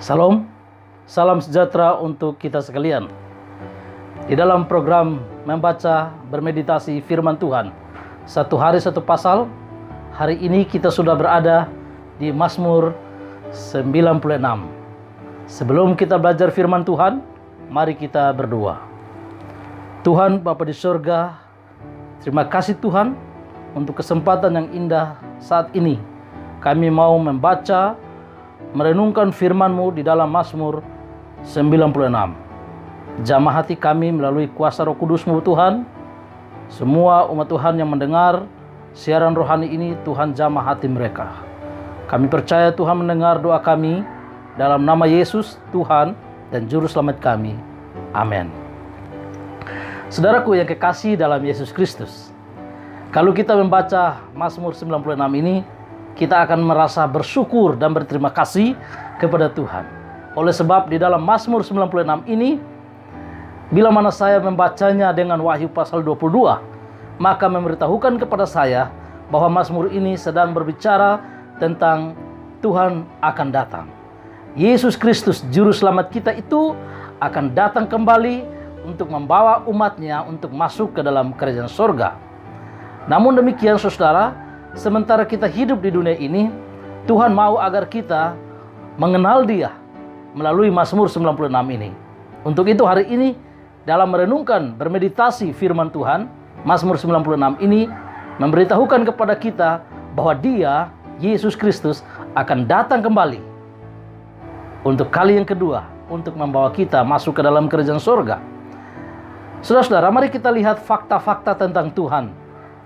Salam, salam sejahtera untuk kita sekalian. Di dalam program membaca bermeditasi firman Tuhan, satu hari satu pasal, hari ini kita sudah berada di Mazmur 96. Sebelum kita belajar firman Tuhan, mari kita berdoa. Tuhan Bapa di surga, terima kasih Tuhan untuk kesempatan yang indah saat ini. Kami mau membaca, merenungkan firman-Mu di dalam Mazmur 96. Jamah hati kami melalui kuasa Roh Kudus-Mu Tuhan. Semua umat Tuhan yang mendengar siaran rohani ini, Tuhan jamah hati mereka. Kami percaya Tuhan mendengar doa kami dalam nama Yesus Tuhan dan Juru Selamat kami. Amin. Saudaraku yang kekasih dalam Yesus Kristus, kalau kita membaca Mazmur 96 ini, kita akan merasa bersyukur dan berterima kasih kepada Tuhan. Oleh sebab di dalam Mazmur 96 ini, bila mana saya membacanya dengan Wahyu pasal 22, maka memberitahukan kepada saya bahwa Mazmur ini sedang berbicara tentang Tuhan akan datang. Yesus Kristus, Juru Selamat kita itu akan datang kembali untuk membawa umatnya untuk masuk ke dalam kerajaan surga. Namun demikian saudara, sementara kita hidup di dunia ini, Tuhan mau agar kita mengenal Dia melalui Mazmur 96 ini. Untuk itu hari ini dalam merenungkan, bermeditasi firman Tuhan, Mazmur 96 ini memberitahukan kepada kita bahwa Dia, Yesus Kristus, akan datang kembali untuk kali yang kedua untuk membawa kita masuk ke dalam kerajaan surga. Saudara-saudara, mari kita lihat fakta-fakta tentang Tuhan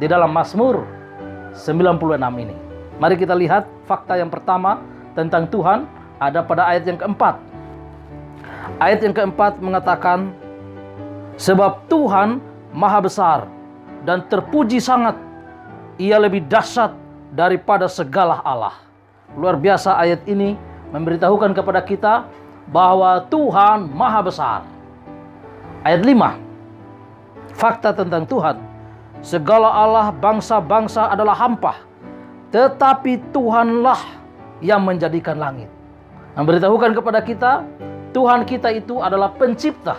di dalam Mazmur 96 ini. Mari kita lihat fakta yang pertama tentang Tuhan ada pada ayat yang keempat. Ayat yang keempat mengatakan, sebab Tuhan maha besar dan terpuji sangat, Ia lebih dahsyat daripada segala Allah. Luar biasa, ayat ini memberitahukan kepada kita bahwa Tuhan maha besar. Ayat 5, fakta tentang Tuhan. Segala Allah bangsa-bangsa adalah hampa, tetapi Tuhanlah yang menjadikan langit. Memberitahukan kepada kita, Tuhan kita itu adalah pencipta.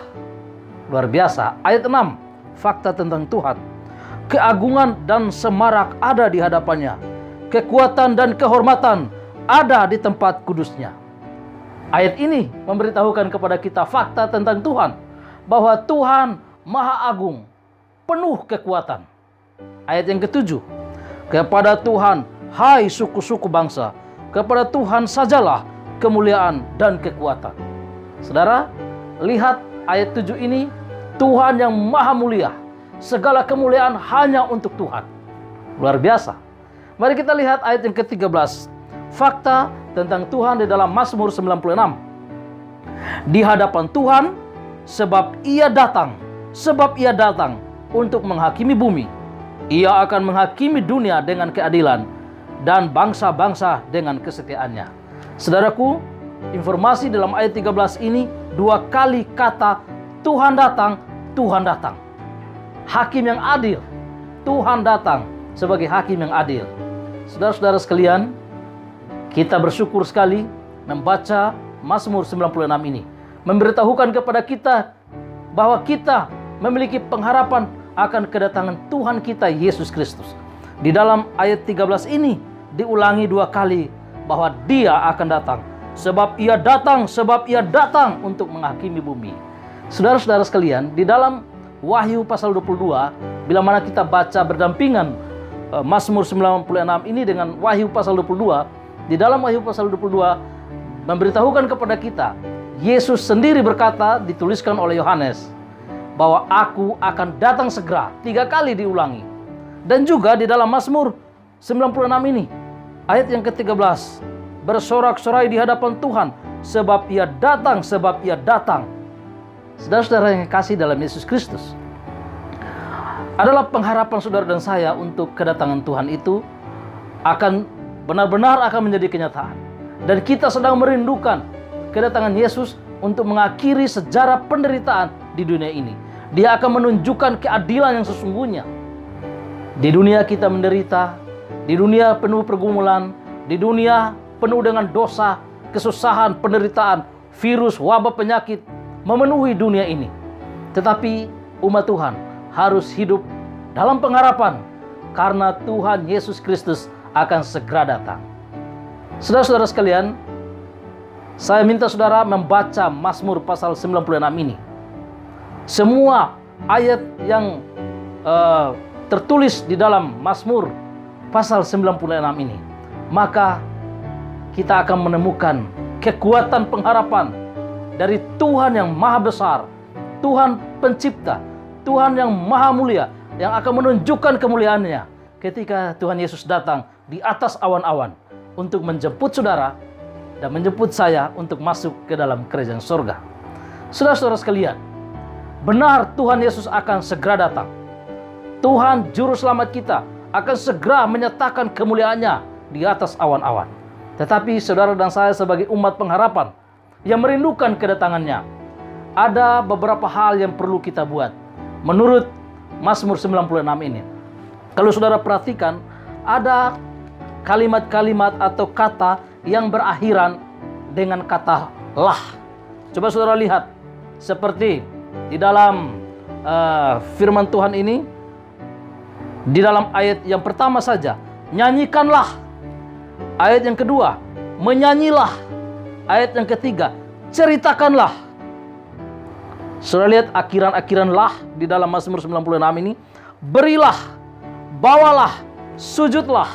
Luar biasa. Ayat 6, fakta tentang Tuhan. Keagungan dan semarak ada di hadapannya. Kekuatan dan kehormatan ada di tempat kudusnya. Ayat ini memberitahukan kepada kita fakta tentang Tuhan, bahwa Tuhan maha agung, penuh kekuatan. Ayat yang ketujuh, kepada Tuhan, hai suku-suku bangsa, kepada Tuhan sajalah kemuliaan dan kekuatan. Saudara, lihat ayat 7 ini, Tuhan yang maha mulia, segala kemuliaan hanya untuk Tuhan. Luar biasa. Mari kita lihat ayat yang ke-13, fakta tentang Tuhan di dalam Mazmur 96. Di hadapan Tuhan, sebab Ia datang untuk menghakimi bumi. Ia akan menghakimi dunia dengan keadilan dan bangsa-bangsa dengan kesetiaannya. Saudaraku, informasi dalam ayat 13 ini dua kali kata Tuhan datang, Tuhan datang. Hakim yang adil. Tuhan datang sebagai hakim yang adil. Saudara-saudara sekalian, kita bersyukur sekali membaca Mazmur 96 ini. Memberitahukan kepada kita bahwa kita memiliki pengharapan akan kedatangan Tuhan kita Yesus Kristus. Di dalam ayat 13 ini diulangi dua kali bahwa Dia akan datang. Sebab Ia datang untuk menghakimi bumi. Saudara-saudara sekalian, di dalam Wahyu pasal 22, bila mana kita baca berdampingan Mazmur 96 ini dengan Wahyu pasal 22, di dalam Wahyu pasal 22 memberitahukan kepada kita, Yesus sendiri berkata, dituliskan oleh Yohanes, bahwa aku akan datang segera. 3 kali diulangi. Dan juga di dalam Mazmur 96 ini, ayat yang ke-13, bersorak-sorai di hadapan Tuhan, sebab Ia datang. Saudara-saudara yang kasih dalam Yesus Kristus, adalah pengharapan saudara dan saya untuk kedatangan Tuhan itu akan benar-benar akan menjadi kenyataan. Dan kita sedang merindukan kedatangan Yesus untuk mengakhiri sejarah penderitaan di dunia ini. Dia akan menunjukkan keadilan yang sesungguhnya. Di dunia kita menderita, di dunia penuh pergumulan, di dunia penuh dengan dosa, kesusahan, penderitaan, virus, wabah, penyakit memenuhi dunia ini. Tetapi umat Tuhan harus hidup dalam pengharapan karena Tuhan Yesus Kristus akan segera datang. Saudara-saudara sekalian, saya minta saudara membaca Mazmur pasal 96 ini. Semua ayat yang tertulis di dalam Mazmur pasal 96 ini, maka kita akan menemukan kekuatan pengharapan dari Tuhan yang maha besar, Tuhan pencipta, Tuhan yang maha mulia, yang akan menunjukkan kemuliaannya ketika Tuhan Yesus datang di atas awan-awan untuk menjemput saudara dan menjemput saya untuk masuk ke dalam kerajaan surga. Saudara-saudara sekalian, benar Tuhan Yesus akan segera datang. Tuhan Juru Selamat kita akan segera menyatakan kemuliaannya di atas awan-awan. Tetapi saudara dan saya sebagai umat pengharapan yang merindukan kedatangannya, ada beberapa hal yang perlu kita buat menurut Mazmur 96 ini. Kalau saudara perhatikan, ada kalimat-kalimat atau kata yang berakhiran dengan kata lah. Coba saudara lihat, seperti di dalam firman Tuhan ini, di dalam ayat yang pertama saja, nyanyikanlah. Ayat yang kedua, menyanyilah. Ayat yang ketiga, ceritakanlah. Saudara lihat akhiran-akhiran lah di dalam Mazmur 96 ini. Berilah, bawalah, sujudlah,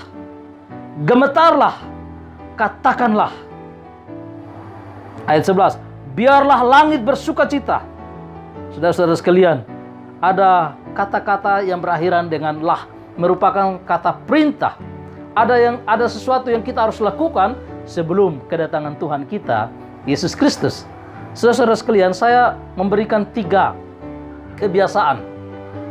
gemetarlah, katakanlah. Ayat 11, biarlah langit bersuka cita. Saudara-saudara sekalian, ada kata-kata yang berakhiran dengan lah, merupakan kata perintah. Ada sesuatu yang kita harus lakukan sebelum kedatangan Tuhan kita, Yesus Kristus. Saudara-saudara sekalian, saya memberikan 3 kebiasaan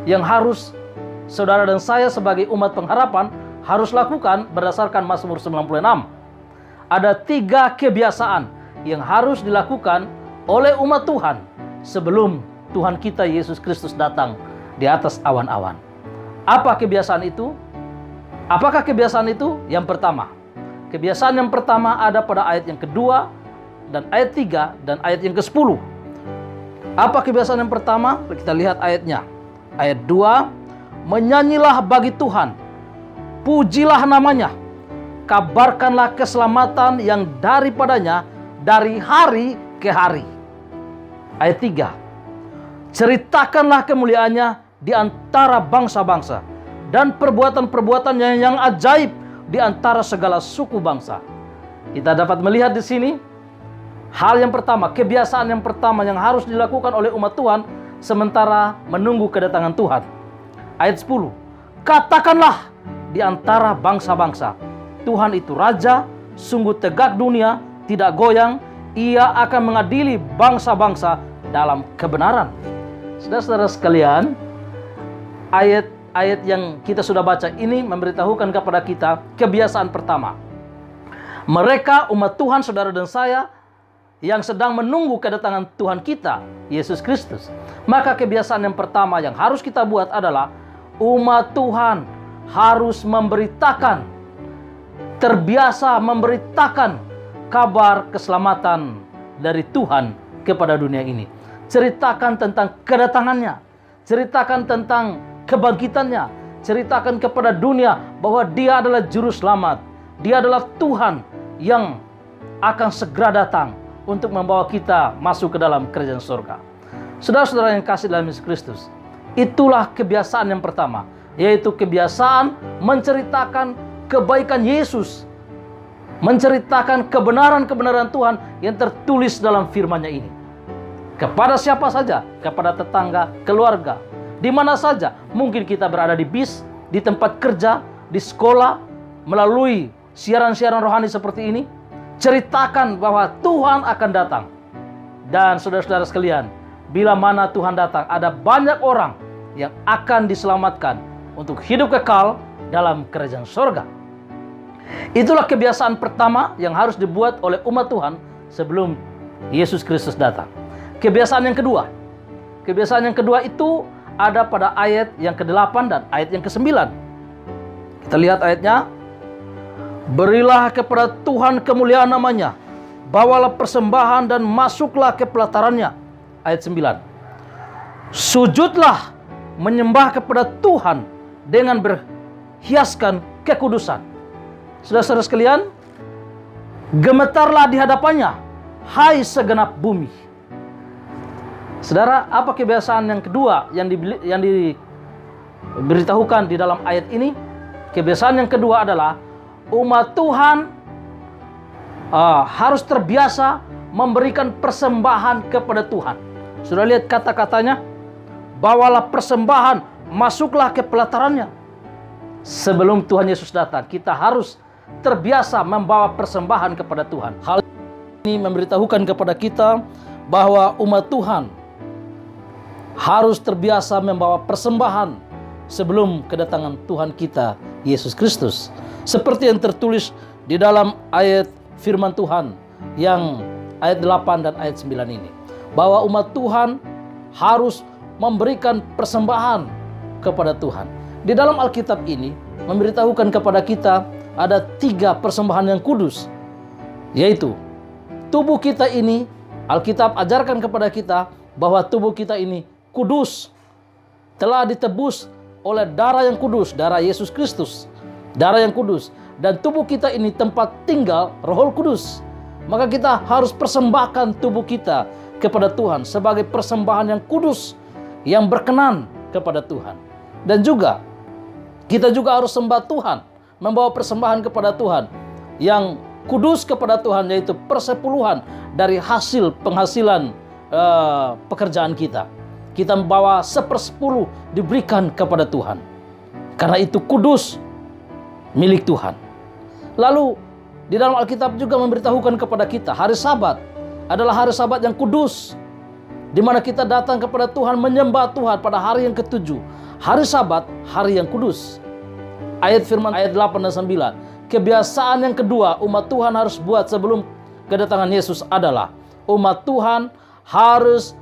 yang harus saudara dan saya sebagai umat pengharapan harus lakukan berdasarkan Mazmur 96. Ada 3 kebiasaan yang harus dilakukan oleh umat Tuhan sebelum Tuhan kita Yesus Kristus datang di atas awan-awan. Apa kebiasaan itu? Apakah kebiasaan itu? Yang pertama, kebiasaan yang pertama ada pada ayat yang kedua dan ayat 3 dan ayat yang ke-10. Apa kebiasaan yang pertama? Kita lihat ayatnya. Ayat 2, menyanyilah bagi Tuhan, pujilah namanya, kabarkanlah keselamatan yang daripadanya dari hari ke hari. Ayat 3, ceritakanlah kemuliaannya di antara bangsa-bangsa dan perbuatan-perbuatannya yang ajaib di antara segala suku bangsa. Kita dapat melihat di sini hal yang pertama, kebiasaan yang pertama yang harus dilakukan oleh umat Tuhan sementara menunggu kedatangan Tuhan. Ayat 10, katakanlah di antara bangsa-bangsa, Tuhan itu Raja, sungguh tegak dunia, tidak goyang, Ia akan mengadili bangsa-bangsa dalam kebenaran. Saudara-saudara sekalian, ayat-ayat yang kita sudah baca ini memberitahukan kepada kita kebiasaan pertama. Mereka umat Tuhan, saudara dan saya, yang sedang menunggu kedatangan Tuhan kita, Yesus Kristus. Maka kebiasaan yang pertama yang harus kita buat adalah umat Tuhan harus memberitakan, terbiasa memberitakan kabar keselamatan dari Tuhan kepada dunia ini. Ceritakan tentang kedatangannya, ceritakan tentang kebangkitannya, ceritakan kepada dunia bahwa Dia adalah Juru Selamat, Dia adalah Tuhan yang akan segera datang untuk membawa kita masuk ke dalam kerajaan surga. Saudara-saudara yang kasih dalam Yesus Kristus, itulah kebiasaan yang pertama, yaitu kebiasaan menceritakan kebaikan Yesus, menceritakan kebenaran-kebenaran Tuhan yang tertulis dalam firman-Nya ini. Kepada siapa saja, kepada tetangga, keluarga, di mana saja. Mungkin kita berada di bis, di tempat kerja, di sekolah, melalui siaran-siaran rohani seperti ini. Ceritakan bahwa Tuhan akan datang. Dan saudara-saudara sekalian, bila mana Tuhan datang, ada banyak orang yang akan diselamatkan untuk hidup kekal dalam kerajaan surga. Itulah kebiasaan pertama yang harus dibuat oleh umat Tuhan sebelum Yesus Kristus datang. Kebiasaan yang kedua. Kebiasaan yang kedua itu ada pada ayat yang ke-8 dan ayat yang ke-9. Kita lihat ayatnya. Berilah kepada Tuhan kemuliaan namanya. bawalah persembahan dan masuklah ke pelatarannya. Ayat 9. Sujudlah menyembah kepada Tuhan dengan berhiaskan kekudusan. Saudara-saudara sekalian, gemetarlah di hadapannya, hai segenap bumi. Saudara, apa kebiasaan yang kedua yang diberitahukan di dalam ayat ini? Kebiasaan yang kedua adalah umat Tuhan harus terbiasa memberikan persembahan kepada Tuhan. Sudah lihat kata-katanya? Bawalah persembahan, masuklah ke pelatarannya. Sebelum Tuhan Yesus datang, kita harus terbiasa membawa persembahan kepada Tuhan. Hal ini memberitahukan kepada kita bahwa umat Tuhan harus terbiasa membawa persembahan sebelum kedatangan Tuhan kita, Yesus Kristus. Seperti yang tertulis di dalam ayat firman Tuhan yang ayat 8 dan ayat 9 ini, bahwa umat Tuhan harus memberikan persembahan kepada Tuhan. Di dalam Alkitab ini memberitahukan kepada kita ada 3 persembahan yang kudus, yaitu tubuh kita ini. Alkitab ajarkan kepada kita bahwa tubuh kita ini kudus, telah ditebus oleh darah yang kudus, darah Yesus Kristus, darah yang kudus. Dan tubuh kita ini tempat tinggal Roh Kudus. Maka kita harus persembahkan tubuh kita kepada Tuhan sebagai persembahan yang kudus, yang berkenan kepada Tuhan. Dan juga kita juga harus sembah Tuhan, membawa persembahan kepada Tuhan yang kudus kepada Tuhan, yaitu persepuluhan dari hasil penghasilan pekerjaan kita. Kita membawa 1/10 diberikan kepada Tuhan, karena itu kudus milik Tuhan. Lalu di dalam Alkitab juga memberitahukan kepada kita hari Sabat adalah hari Sabat yang kudus, di mana kita datang kepada Tuhan, menyembah Tuhan pada hari yang ke-7. Hari Sabat, hari yang kudus. Ayat firman ayat 8 dan 9. Kebiasaan yang kedua umat Tuhan harus buat sebelum kedatangan Yesus adalah umat Tuhan harus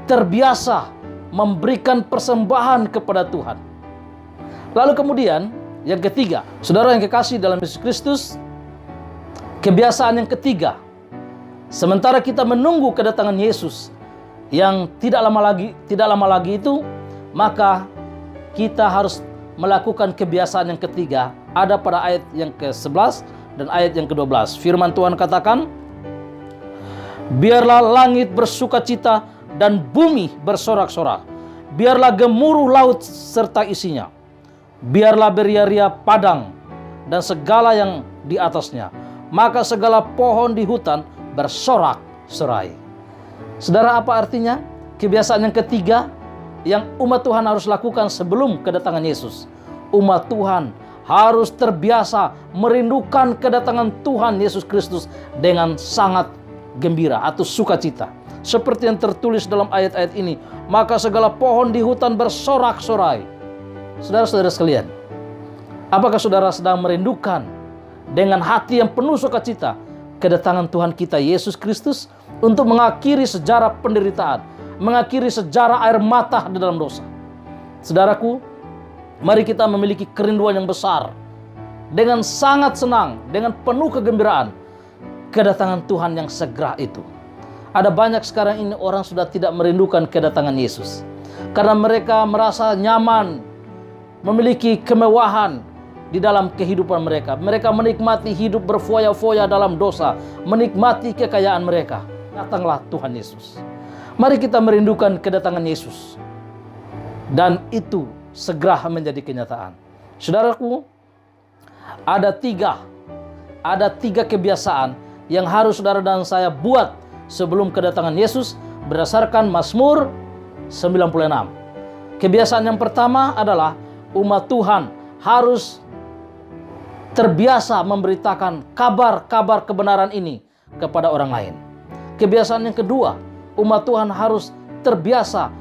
terbiasa memberikan persembahan kepada Tuhan. Lalu kemudian yang ketiga, saudara yang kekasih dalam Yesus Kristus, kebiasaan yang ketiga, sementara kita menunggu kedatangan Yesus yang tidak lama lagi itu, maka kita harus melakukan kebiasaan yang ketiga, ada pada ayat yang ke-11 dan ayat yang ke-12. Firman Tuhan katakan, biarlah langit bersukacita dan bumi bersorak-sorak, biarlah gemuruh laut serta isinya, biarlah beria-ria padang dan segala yang di atasnya, maka segala pohon di hutan bersorak-sorai. Saudara, apa artinya? Kebiasaan yang ketiga yang umat Tuhan harus lakukan sebelum kedatangan Yesus. Umat Tuhan harus terbiasa merindukan kedatangan Tuhan Yesus Kristus dengan sangat gembira atau sukacita. Seperti yang tertulis dalam ayat-ayat ini, maka segala pohon di hutan bersorak-sorai. Saudara-saudara sekalian, apakah saudara sedang merindukan dengan hati yang penuh sukacita kedatangan Tuhan kita Yesus Kristus untuk mengakhiri sejarah penderitaan, mengakhiri sejarah air mata di dalam dosa? Saudaraku, mari kita memiliki kerinduan yang besar, dengan sangat senang, dengan penuh kegembiraan kedatangan Tuhan yang segera itu. Ada banyak sekarang ini orang sudah tidak merindukan kedatangan Yesus karena mereka merasa nyaman, memiliki kemewahan di dalam kehidupan mereka. Mereka menikmati hidup berfoya-foya dalam dosa, menikmati kekayaan mereka. Datanglah Tuhan Yesus. Mari kita merindukan kedatangan Yesus, dan itu segera menjadi kenyataan. Saudaraku, ada tiga kebiasaan yang harus saudara dan saya buat sebelum kedatangan Yesus berdasarkan Mazmur 96. Kebiasaan yang pertama adalah umat Tuhan harus terbiasa memberitakan kabar-kabar kebenaran ini kepada orang lain. Kebiasaan yang kedua, umat Tuhan harus terbiasa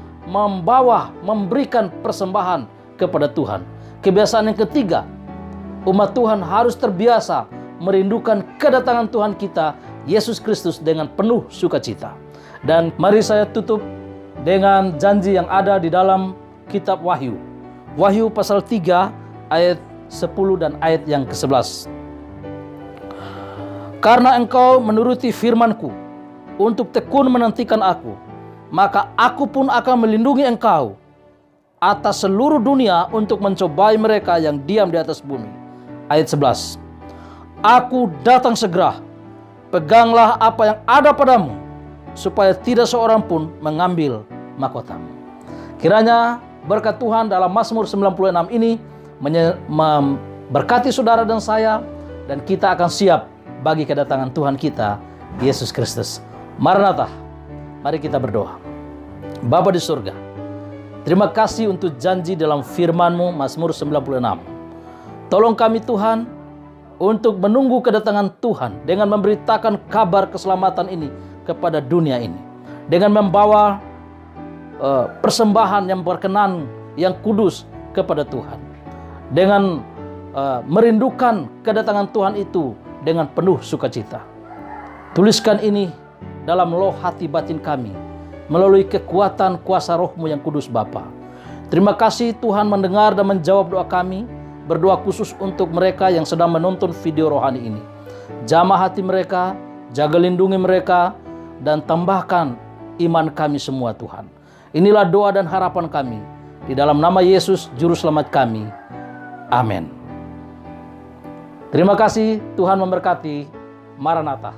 memberikan persembahan kepada Tuhan. Kebiasaan yang ketiga, umat Tuhan harus terbiasa merindukan kedatangan Tuhan kita Yesus Kristus dengan penuh sukacita. Dan mari saya tutup dengan janji yang ada di dalam kitab Wahyu. Wahyu pasal 3 ayat 10 dan ayat yang ke-11. Karena engkau menuruti firman-Ku untuk tekun menantikan Aku, maka Aku pun akan melindungi engkau atas seluruh dunia untuk mencobai mereka yang diam di atas bumi. Ayat 11. Aku datang segera, peganglah apa yang ada padamu, supaya tidak seorang pun mengambil mahkotamu. Kiranya berkat Tuhan dalam Mazmur 96 ini memberkati saudara dan saya, dan kita akan siap bagi kedatangan Tuhan kita, Yesus Kristus. Maranatha, mari kita berdoa. Bapa di surga, terima kasih untuk janji dalam firman-Mu, Mazmur 96. Tolong kami Tuhan, untuk menunggu kedatangan Tuhan dengan memberitakan kabar keselamatan ini kepada dunia ini. Dengan membawa persembahan yang berkenan, yang kudus kepada Tuhan. Dengan merindukan kedatangan Tuhan itu dengan penuh sukacita. Tuliskan ini dalam loh hati batin kami, melalui kekuatan kuasa Roh-Mu yang kudus Bapa. Terima kasih Tuhan mendengar dan menjawab doa kami. Berdoa khusus untuk mereka yang sedang menonton video rohani ini. Jamah hati mereka, jaga lindungi mereka, dan tambahkan iman kami semua Tuhan. Inilah doa dan harapan kami. Di dalam nama Yesus, Juru Selamat kami. Amin. Terima kasih, Tuhan memberkati. Maranatha.